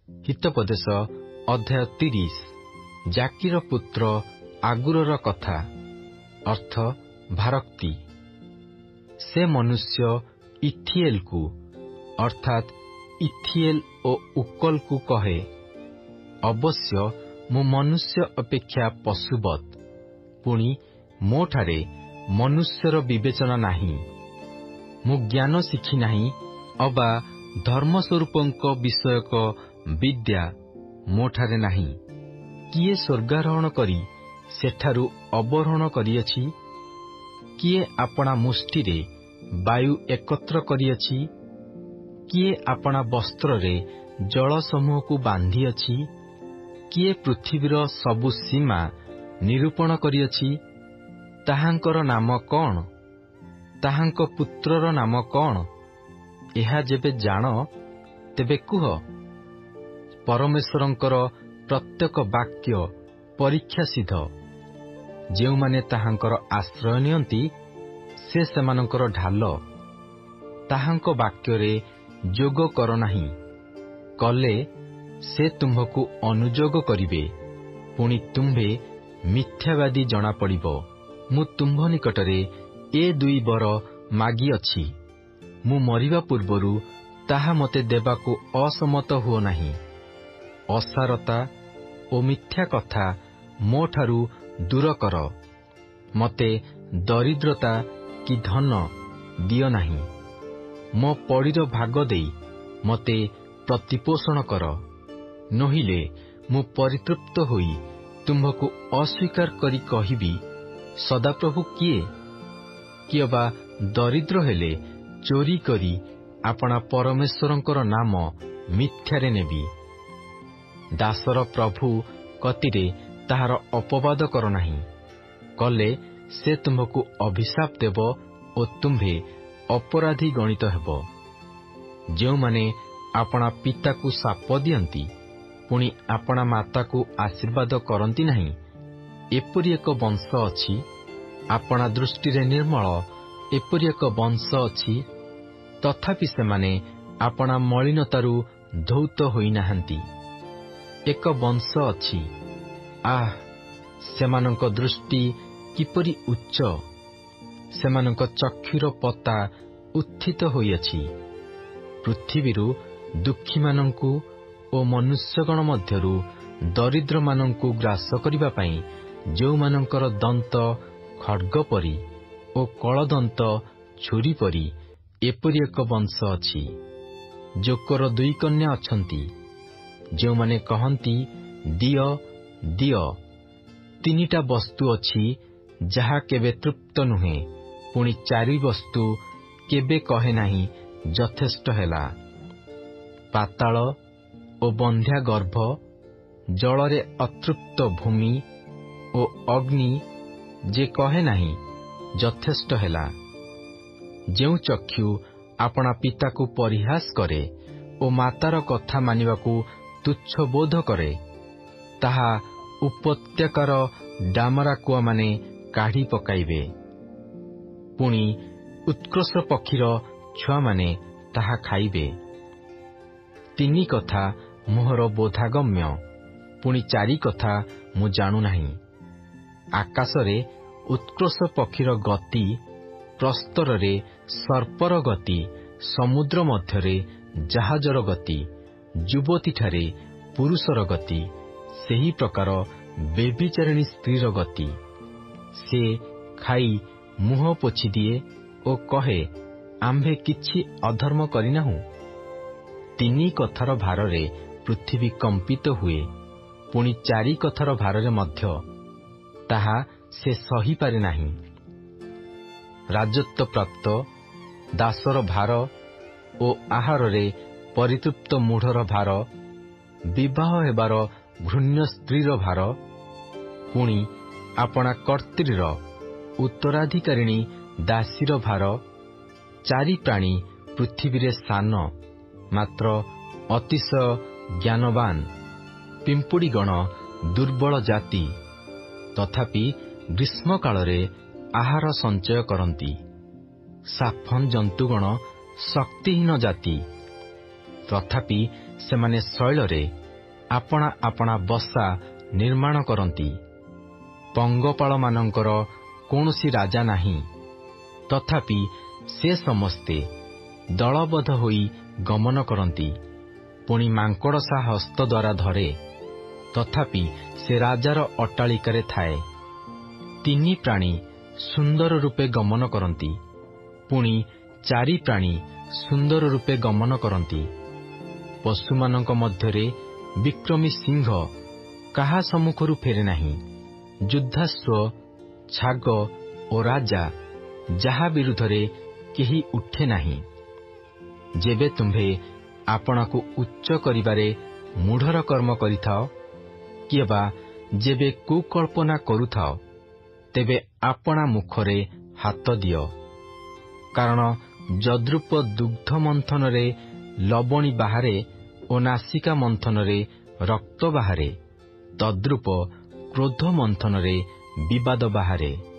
ହିତୋପଦେଶ ଅଧ୍ୟାୟ 30। ଜାକିର ପୁତ୍ର ଆଗୁରର କଥା ଅର୍ଥ ଭାରକ୍ତି। ସେ ମନୁଷ୍ୟ ଇଥିଏଲକୁ ଅର୍ଥାତ୍ ଇଥିଏଲ ଓ ଉକଲକୁ କହେ, ଅବଶ୍ୟ ମୁଁ ମନୁଷ୍ୟ ଅପେକ୍ଷା ପଶୁବତ୍, ପୁଣି ମୋଠାରେ ମନୁଷ୍ୟର ବିବେଚନା ନାହିଁ। ମୁଁ ଜ୍ଞାନ ଶିଖି ନାହିଁ, ଅବା ଧର୍ମସ୍ୱରୂପଙ୍କ ବିଷୟକ ବିଦ୍ୟା ମୋଠାରେ ନାହିଁ। କିଏ ସ୍ୱର୍ଗାରୋହଣ କରି ସେଠାରୁ ଅବରୋହଣ କରିଅଛି? କିଏ ଆପଣା ମୁଷ୍ଟିରେ ବାୟୁ ଏକତ୍ର କରିଅଛି? କିଏ ଆପଣା ବସ୍ତ୍ରରେ ଜଳସମୂହକୁ ବାନ୍ଧିଅଛି? କିଏ ପୃଥିବୀର ସବୁ ସୀମା ନିରୂପଣ କରିଅଛି? ତାହାଙ୍କର ନାମ କଣ? ତାହାଙ୍କ ପୁତ୍ରର ନାମ କଣ? ଏହା ଯେବେ ଜାଣ, ତେବେ କୁହ। ପରମେଶ୍ୱରଙ୍କର ପ୍ରତ୍ୟେକ ବାକ୍ୟ ପରୀକ୍ଷାସିଦ୍ଧ। ଯେଉଁମାନେ ତାହାଙ୍କର ଆଶ୍ରୟ ନିଅନ୍ତି, ସେ ସେମାନଙ୍କର ଢାଲ। ତାହାଙ୍କ ବାକ୍ୟରେ ଯୋଗ କର ନାହିଁ, କଲେ ସେ ତୁମ୍ଭକୁ ଅନୁଯୋଗ କରିବେ, ପୁଣି ତୁମ୍ଭେ ମିଥ୍ୟାବାଦୀ ଜଣାପଡ଼ିବ। ମୁଁ ତୁମ୍ଭ ନିକଟରେ ଏ 2 ବର ମାଗିଅଛି, ମୁଁ ମରିବା ପୂର୍ବରୁ ତାହା ମୋତେ ଦେବାକୁ ଅସମ୍ମତ ହୁଅ ନାହିଁ। ଅସାରତା ଓ ମିଥ୍ୟା କଥା ମୋଠାରୁ ଦୂର କର। ମୋତେ ଦରିଦ୍ରତା କି ଧନ ଦିଅ ନାହିଁ। ମୋ ପଡ଼ିର ଭାଗ ଦେଇ ମୋତେ ପ୍ରତିପୋଷଣ କର। ନୋହିଲେ ମୁଁ ପରିତୃପ୍ତ ହୋଇ ତୁମ୍ଭକୁ ଅସ୍ୱୀକାର କରି କହିବି, ସଦାପ୍ରଭୁ କିଏ? କିଏବା ଦରିଦ୍ର ହେଲେ ଚୋରି କରି ଆପଣା ପରମେଶ୍ୱରଙ୍କର ନାମ ମିଥ୍ୟାରେ ନେବି। ଦାସର ପ୍ରଭୁ କତିରେ ତାହାର ଅପବାଦ କର ନାହିଁ, କଲେ ସେ ତୁମ୍ଭକୁ ଅଭିଶାପ ଦେବ ଓ ତୁମ୍ଭେ ଅପରାଧୀ ଗଣିତ ହେବ। ଯେଉଁମାନେ ଆପଣା ପିତାକୁ ଶାପ ଦିଅନ୍ତି, ପୁଣି ଆପଣା ମାତାକୁ ଆଶୀର୍ବାଦ କରନ୍ତି ନାହିଁ, ଏପରି ଏକ ବଂଶ ଅଛି। ଆପଣା ଦୃଷ୍ଟିରେ ନିର୍ମଳ ଏପରି ଏକ ବଂଶ ଅଛି, ତଥାପି ସେମାନେ ଆପଣା ମଳିନତାରୁ ଧୌତ ହୋଇନାହାନ୍ତି। ଏକ ବଂଶ ଅଛି, ଆଃ, ସେମାନଙ୍କ ଦୃଷ୍ଟି କିପରି ଉଚ୍ଚ! ସେମାନଙ୍କ ଚକ୍ଷୁର ପତା ଉତ୍ଥିତ ହୋଇଅଛି। ପୃଥିବୀରୁ ଦୁଃଖୀମାନଙ୍କୁ ଓ ମନୁଷ୍ୟଗଣ ମଧ୍ୟରୁ ଦରିଦ୍ରମାନଙ୍କୁ ଗ୍ରାସ କରିବା ପାଇଁ ଯେଉଁମାନଙ୍କର ଦନ୍ତ ଖଡ୍ଗ ପରି ଓ କଳଦନ୍ତ ଛୁରୀ ପରି ଏପରି ଏକ ବଂଶ ଅଛି। ଜୋକର 2 କନ୍ୟା ଅଛନ୍ତି, ଯେଉଁମାନେ କହନ୍ତି, ଦିଅ ଦିଅ। 3ଟା ବସ୍ତୁ ଅଛି, ଯାହା କେବେ ତୃପ୍ତ ନୁହେଁ, ପୁଣି 4 ବସ୍ତୁ କେବେ କହେ ନାହିଁ, ଯଥେଷ୍ଟ ହେଲା। ପାତାଳ ଓ ବନ୍ଧ୍ୟା ଗର୍ଭ, ଜଳରେ ଅତୃପ୍ତ ଭୂମି ଓ ଅଗ୍ନି, ଯେ କହେ ନାହିଁ, ଯଥେଷ୍ଟ ହେଲା। ଯେଉଁ ଚକ୍ଷୁ ଆପଣା ପିତାକୁ ପରିହାସ କରେ ଓ ମାତାର କଥା ମାନିବାକୁ ତୁଚ୍ଛ ବୋଧ କରେ, ତାହା ଉପତ୍ୟକାର ଡାମରାକୁଆମାନେ କାଢ଼ି ପକାଇବେ। ପୁଣି ଉତ୍କର୍ଷ ପକ୍ଷୀର ଛୁଆମାନେ ତାହା ଖାଇବେ। 3 କଥା ମୋହର ବୋଧାଗମ୍ୟ, ପୁଣି 4 କଥା ମୁଁ ଜାଣୁନାହିଁ। ଆକାଶରେ ଉତ୍କର୍ଷ ପକ୍ଷୀର ଗତି, ପ୍ରସ୍ତରରେ ସର୍ପର ଗତି, ସମୁଦ୍ର ମଧ୍ୟରେ ଜାହାଜର ଗତି, ଯୁବତୀଠାରେ ପୁରୁଷର ଗତି, ସେହି ପ୍ରକାର ବ୍ୟଭିଚାରିଣୀ ସ୍ତ୍ରୀର ଗତି। ସେ ଖାଇ ମୁହଁ ପୋଛିଦିଏ ଓ କହେ, ଆମ୍ଭେ କିଛି ଅଧର୍ମ କରିନାହୁଁ। 3 କଥାର ଭାରରେ ପୃଥିବୀ କମ୍ପିତ ହୁଏ, ପୁଣି 4 କଥାର ଭାରରେ ମଧ୍ୟ ତାହା ସେ ସହିପାରେ ନାହିଁ। ରାଜତ୍ୱପ୍ରାପ୍ତ ଦାସର ଭାର ଓ ଆହାରରେ ପରିତୃପ୍ତ ମୂଢ଼ର ଭାର, ବିବାହ ହେବାର ଘୃଣ୍ୟ ସ୍ତ୍ରୀର ଭାର, ପୁଣି ଆପଣା କର୍ତ୍ରୀର ଉତ୍ତରାଧିକାରିଣୀ ଦାସୀର ଭାର। 4 ପ୍ରାଣୀ ପୃଥିବୀରେ ସାନ, ମାତ୍ର ଅତିଶୟ ଜ୍ଞାନବାନ। ପିମ୍ପୁଡ଼ିଗଣ ଦୁର୍ବଳ ଜାତି, ତଥାପି ଗ୍ରୀଷ୍ମକାଳରେ ଆହାର ସଞ୍ଚୟ କରନ୍ତି। ସାଫନ ଜନ୍ତୁଗଣ ଶକ୍ତିହୀନ ଜାତି, ତଥାପି ସେମାନେ ଶୈଳରେ ଆପଣା ଆପଣା ବସା ନିର୍ମାଣ କରନ୍ତି। ପଙ୍ଗପାଳମାନଙ୍କର କୌଣସି ରାଜା ନାହିଁ, ତଥାପି ସେ ସମସ୍ତେ ଦଳବଦ୍ଧ ହୋଇ ଗମନ କରନ୍ତି। ପୁଣି ମାଙ୍କଡ଼ସା ହସ୍ତ ଦ୍ୱାରା ଧରେ, ତଥାପି ସେ ରାଜାର ଅଟ୍ଟାଳିକାରେ ଥାଏ। ତିନି ପ୍ରାଣୀ ସୁନ୍ଦର ରୂପେ ଗମନ କରନ୍ତି, ପୁଣି ଚାରି ପ୍ରାଣୀ ସୁନ୍ଦର ରୂପେ ଗମନ କରନ୍ତି। ପଶୁମାନଙ୍କ ମଧ୍ୟରେ ବିକ୍ରମୀ ସିଂହ କାହା ସମ୍ମୁଖରୁ ଫେରେ ନାହିଁ। ଯୁଦ୍ଧାଶ୍ୱ, ଛାଗ ଓ ରାଜା, ଯାହା ବିରୁଦ୍ଧରେ କେହି ଉଠେ ନାହିଁ। ଯେବେ ତୁମ୍ଭେ ଆପଣାକୁ ଉଚ୍ଚ କରିବାରେ ମୂଢ଼ର କର୍ମ କରିଥାଅ, କିଏ ବା ଯେବେ କୁକଳ୍ପନା କରୁଥାଅ, ତେବେ ଆପଣା ମୁଖରେ ହାତ ଦିଅ। କାରଣ ଯଦୃପ ଦୁଗ୍ଧ ମନ୍ଥନରେ ଲବଣୀ ବାହାରେ ଓ ନାସିକା ମନ୍ଥନରେ ରକ୍ତ ବାହାରେ, ତଦ୍ରୂପ କ୍ରୋଧ ମନ୍ଥନରେ ବିବାଦ ବାହାରେ।